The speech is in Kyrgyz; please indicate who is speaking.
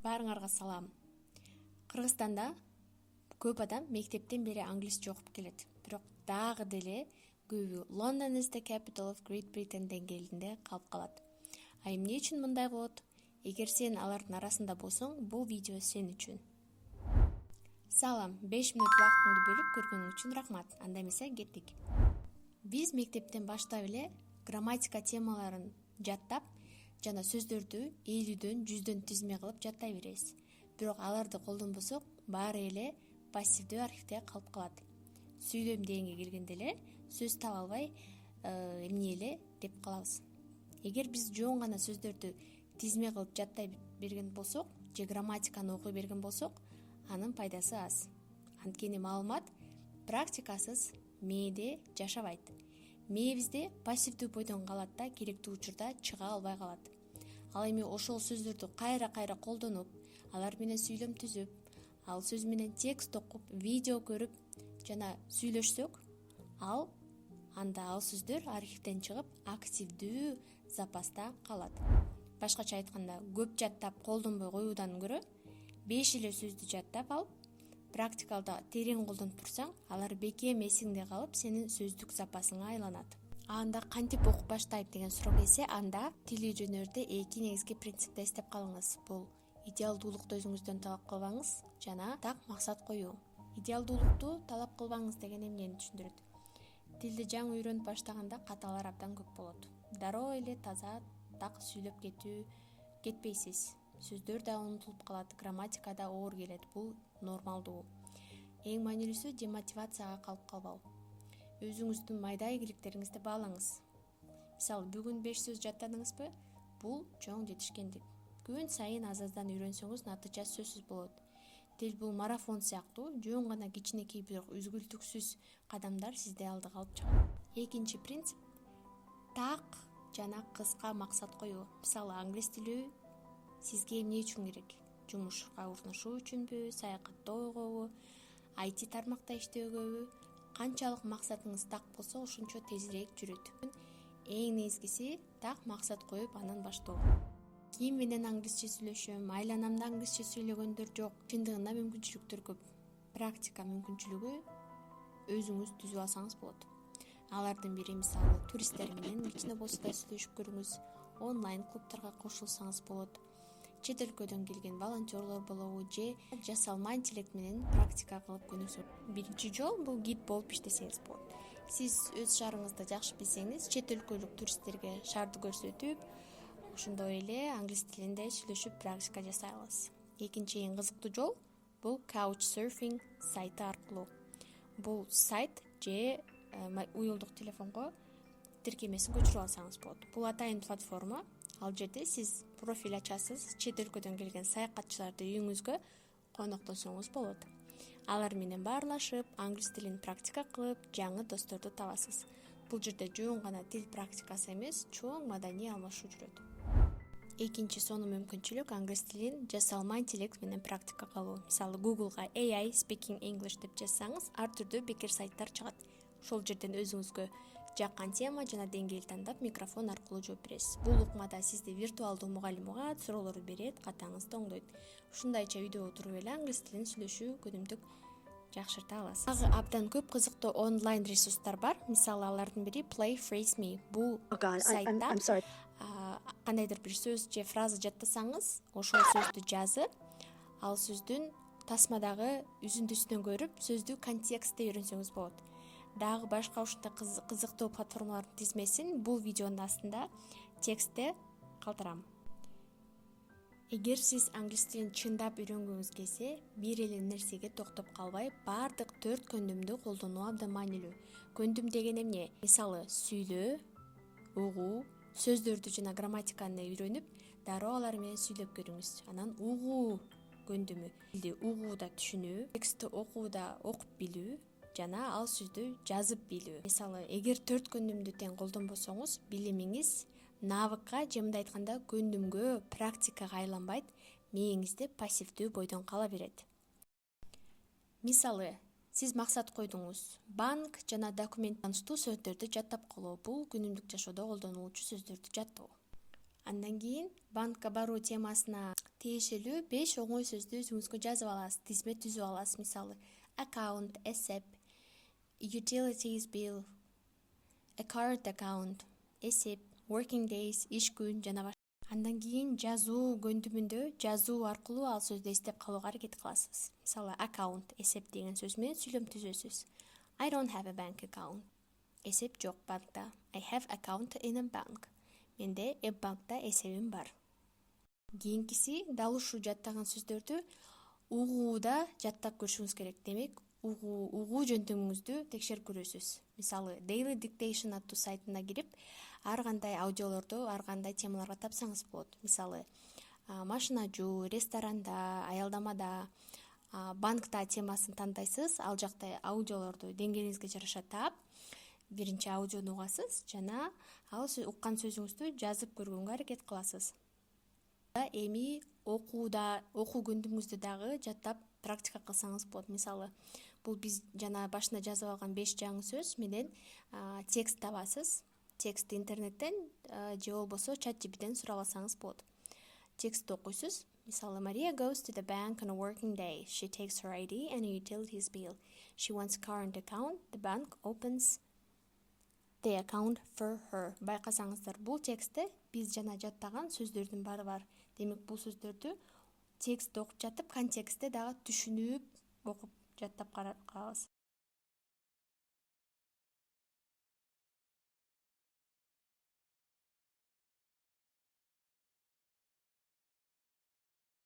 Speaker 1: Баарыңарга салам. Кыргызстанда көп адам мектептен бери англисче окуп келет. Бирок дагы деле көбү London is the capital of Great Britain деңгээлинде калып калат. Эмне үчүн мындай болот? Эгер сен алардын арасында болсоң, бул видео сен үчүн. Салам, 5 мүнөт убактыңды бөлүп көргөнүң үчүн рахмат. Анда эмесе кеттик. Биз мектептен баштап эле грамматика темаларын жаттап, жана сөздөрдү 50дөн 100дөн тизме кылып жаттай беребиз. Бирок аларды колдонбосок, баары эле пассивдүү архивде калып калат. Сүйлөм дегенге келгенде эле сөз таба албай эмне эле деп калабыз. Эгер биз жоон гана сөздөрдү тизме кылып жаттай берген болсок, же грамматиканы окуй берген болсок, анын пайдасы аз. Анткени маалымат практикасыз мээде жашабайт. Мээбизде пассивдүү бойдон калат да керектүү учурда чыга албай калат. Ал эми ошол сөздөрдү кайра колдонуп, алар менен сүйлөм түзүп, ал сөз менен текст окуп, видео көрүп жана сүйлөшсөк, анда ал сөздөр архивден чыгып, активдүү запаста калат. Башкача айтканда, көп жаттап колдонбой коюудан көрө 5 эле сөздү жаттап алып, практикалда терең колдонуп турсаң, алар бекем эсиңде калып, сенин сөздүк запасыңа айланат. Анда кантип окуп баштайм деген суроо келсе, анда тил үйрөнөрдө 2 негизги принципти эстеп калыңыз. Бул идеалдуулукту өзүңүздөн талап кылбаңыз жана так максат коюу. Идеалдуулукту талап кылбаңыз деген эмнени түшүндүрөт? Тилди жаңы үйрөнүп баштаганда каталар абдан көп болот. Дароо эле таза, так сүйлөп кетпейсиз. Сөздөр да унутулуп калат, грамматика да оор келет. Бул нормалдуу. Эң маанилүүсү демотивацияга калып калбау. Өзүңүздүн майда ийгиликтериңизди баалаңыз. Мисалы, бүгүн 5 сөз жаттадыңызбы? Бул чоң жетишкендик. Күн сайын аз-аздан үйрөнсөңүз, натыйжа сөзсүз болот. Тил бул марафон сыяктуу, жоон гана кичинекей бирок үзгүлтүксүз кадамдар сизди алдыга алып чыгат. Экинчи принцип — так жана кыска максат коюу. Мисалы, англис тили сизге эмне үчүн керек? Жумушка орношуу үчүнбү, саякаттоогобу, IT тармакта иштөөгөбү? Канчалык максатыңыз так болсо, ошончо тезирээк жүрөт. Эң негизгиси так максат коюп, анан баштоо. Ким менен англисче сүйлөшөм, айланамда англисче сүйлөгөндөр жок. Чындыгында мүмкүнчүлүктөр көп. Практика мүмкүнчүлүгү өзүңүз түзүп алсаңыз болот. Алардын бири, мисалы, туристтер менен кичине болсо да сүйлөшүп көрүңүз. Онлайн клубтарга кошулсаңыз болот. Чет өлкөдөн келген волонтерлор болобу, же жасалма интеллект менен практика кылып көрүңүз. Биринчи жол бул гид болуп иштесеңиз болот. Сиз өз шаарыңызды жакшы билсеңиз, чет өлкөлүк туристтерге шаарды көрсөтүп, ошондой эле англис тилинде сүйлөшүп практика жасай аласыз. Экинчи эң кызыктуу жол бул Couchsurfing сайты аркылуу. Бул сайт же уюлдук телефонго тиркемесин көчүрүп алсаңыз болот. Бул атайын платформа. Ал жерде сиз профиль ачасыз, чет өлкөдөн келген саякатчыларды үйүңүзгө коноктосоңуз болот. Алар менен баарлашып, англис тилин практика кылып, жаңы досторду табасыз. Бул жерде жоон гана тил практикасы эмес, чоң маданий алмашуу жүрөт. Экинчи сонун мүмкүнчүлүк англис тилин жасалма интеллект менен практика кылуу. Мисалы, Google'га AI Speaking English деп жазсаңыз, ар түрдүү бекер сайттар чыгат. Ошол жерден өзүңүзгө жаккан тема жана деңгээл тандап, микрофон аркылуу жооп бересиз. Бул укмада сизди виртуалдуу мугалим угат, суроолорду берет, катаңызды оңдойт. Ушундайча үйдө отуруп эле англис тилин сүйлөшүү күнүмдүк жакшырта аласыз. Дагы абдан көп кызыктуу онлайн ресурстар бар. Мисалы, алардын бири Play Phrase Me. Бул сайтта кандайдыр бир сөз же фраза жаттасаңыз, ошол сөздү жазып, ал сөздүн тасмадагы үзүндүсүнөн көрүп, сөздү контекстте үйрөнсөңүз болот. Дагы башка ушундай кызыктуу платформалардын тизмесин бул видеонун астында текстте калтырам. Эгер сиз англис тилин чындап үйрөнгүңүз келсе, бир эле нерсеге токтоп калбай, бардык 4 көндүмдү колдонуу абдан маанилүү. Көндүм деген эмне? Мисалы, сүйлөө, угуу, сөздөрдү жана грамматиканы үйрөнүп, дароо алар менен сүйлөп көрүңүз. Анан угуу көндүмү. Тилди угууда түшүнүү, текстти окууда окуп билүү жана ал сөздү жазып билүү. Мисалы, эгер 4 көндүмдү тең колдонбосоңуз, билимиңиз навыкка же мындай айтканда көндүмгө, практикага айланбайт, мээңизде пассивдүү бойдон кала берет. Мисалы, сиз максат койдуңуз: банк жана документ таныштуу сөздөрдү жаттап калуу. Бул күнүмдүк жашоодо колдонулуучу сөздөрдү жаттоо. Андан кийин банкка баруу темасына тиешелүү 5 оңой сөздү өзүңүзгө жазып аласыз, тизме түзүп аласыз. Мисалы, account, эсеп, utilities bill, a card account, эсеп, working days, иш күн жана башка. Андан кийин жазуу көндүмүндө жазуу аркылуу ал сөздү эстеп калууга аракет кыласыз. Мисалы, account, эсеп деген сөз менен сүйлөм түзөсүз. I don't have a bank account. Эсеп жок банкта. I have account in a bank. Менде банкта эсебим бар. Кийинкиси дал ушул жаттаган сөздөрдү угууда жаттап көрүшүңүз керек. Демек, угуу жөнтүгүңүздү текшерип көрөсүз. Мисалы, Daily Dictation аттуу сайтына кирип, ар кандай аудиолорду, ар кандай темаларга тапсаңыз болот. Мисалы, машина жуу, ресторанда, аялдамада, банкта темасын тандайсыз, ал жакта аудиолорду деңгээлиңизге жараша таап, биринчи аудиону угасыз жана ал уккан сөзүңүздү жазып көргөнгө аракет кыласыз. Эми окуу көндүмүңүздү дагы жаттап практика кылсаңыз болот. Мисалы, бул биз жана башында жазып алган 5 жаңы сөз менен текст табасыз. Текстти интернеттен же болбосо ChatGPTден сурап алсаңыз болот. Текстти окуйсуз. Мисалы, Maria goes to the bank on a working day. She takes her ID and a utilities bill. She wants current account. The bank opens the account for her. Байкасаңыздар, бул текстте биз жана жаттаган сөздөрдүн баары бар. Демек, бул сөздөрдү текстти окуп жатып, контекстте дагы түшүнүп окуп жаттап калабыз.